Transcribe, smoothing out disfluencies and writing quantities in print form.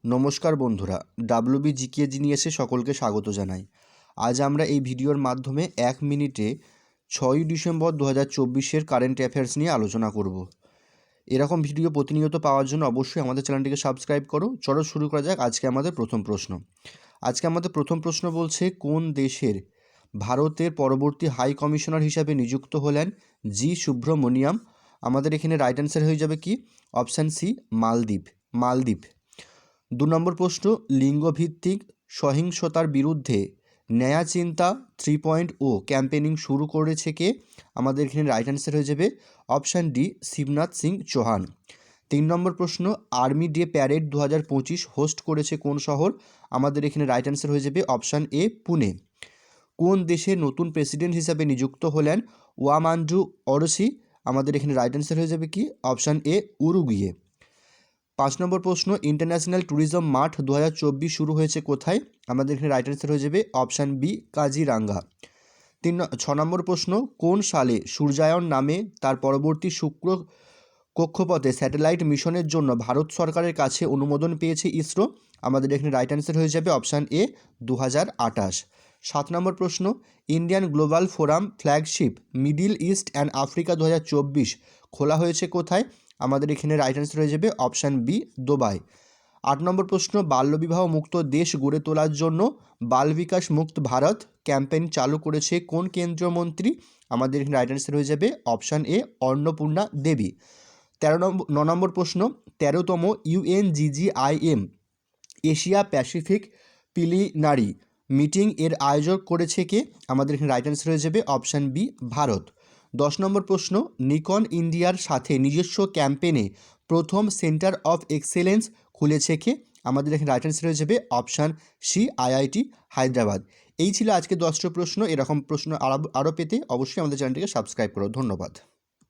নমস্কার বন্ধুরা, WB GK জিনিয়াসে সকলকে স্বাগত জানাই। আজ আমরা এই ভিডিওর মাধ্যমে 1 মিনিটে 6ই ডিসেম্বর 2024-এর কারেন্ট অ্যাফেয়ার্স নিয়ে আলোচনা করব। এরকম ভিডিও প্রতিনিয়ত পাওয়ার জন্য অবশ্যই আমাদের চ্যানেলটিকে সাবস্ক্রাইব করো। চলো শুরু করা যাক আজকে আমাদের প্রথম প্রশ্ন বলছে, কোন দেশের ভারতের পরবর্তী হাই কমিশনার হিসাবে নিযুক্ত হলেন জি সুব্রমণিয়াম? আমাদের এখানে রাইট অ্যান্সার হয়ে যাবে কি? অপশান সি, মালদ্বীপ। 2 নম্বর প্রশ্ন, লিঙ্গভিত্তিক সহিংসতার বিরুদ্ধে নয়া চিন্তা 3.0 ক্যাম্পেনিং শুরু করেছে কে? আমাদের এখানে রাইট অ্যান্সার হয়ে যাবে অপশান ডি, শিবনাথ সিং চৌহান। 3 নম্বর প্রশ্ন, আর্মি ডে প্যারেড 2025 হোস্ট করেছে কোন শহর? আমাদের এখানে রাইট অ্যান্সার হয়ে যাবে অপশান এ, পুনে। কোন দেশের নতুন প্রেসিডেন্ট হিসাবে নিযুক্ত হলেন ওয়ামান্ডু অরসি? আমাদের এখানে রাইট অ্যান্সার হয়ে যাবে কি? Option A, Uruguay. 5 নম্বর প্রশ্ন, ইন্টারন্যাশনাল ট্যুরিজম মাঠ 2024 শুরু হয়েছে কোথায়? আমাদের এখানে রাইট অ্যান্সার হয়ে যাবে অপশান বি, কাজিরাঙ্গা। 6 নম্বর প্রশ্ন, কোন সালে সূর্যায়ন নামে তার পরবর্তী শুক্র কক্ষপথে স্যাটেলাইট মিশনের জন্য ভারত সরকারের কাছে অনুমোদন পেয়েছে ইসরো? আমাদের এখানে রাইট অ্যান্সার হয়ে যাবে অপশান এ, 2028। 7 নম্বর প্রশ্ন, Indian global forum flagship middle east and Africa 2024 খোলা হয়েছে কোথায়? আমাদের এখানে রাইট অ্যান্সার হয়ে যাবে অপশান বি, দুবাই। 8 নম্বর প্রশ্ন, বাল্যবিবাহ মুক্ত দেশ গড়ে তোলার জন্য বাল বিকাশ মুক্ত ভারত ক্যাম্পেইন চালু করেছে কোন কেন্দ্রীয় মন্ত্রী? আমাদের এখানে রাইট অ্যান্সার হয়ে যাবে অপশান এ, অন্নপূর্ণা দেবী। 9 নম্বর প্রশ্ন, 13তম UNGGIM Asia Pacific preliminary meeting এর আয়োজন করেছে কে? আমাদের এখানে রাইট অ্যান্সার হয়ে যাবে অপশান বি, ভারত। 10 নম্বর প্রশ্ন, নিকন ইন্ডিয়ার সাথে নিজস্ব ক্যাম্পেইনে প্রথম সেন্টার অফ এক্সেলেন্স খুলেছে কে? আমাদের এখানে রাইট অ্যান্সার হয়ে যাবে অপশান সি, IIT হায়দ্রাবাদ। এই ছিল আজকে 10টা প্রশ্ন। এরকম প্রশ্ন আরও পেতে অবশ্যই আমাদের চ্যানেলটিকে সাবস্ক্রাইব করো। ধন্যবাদ।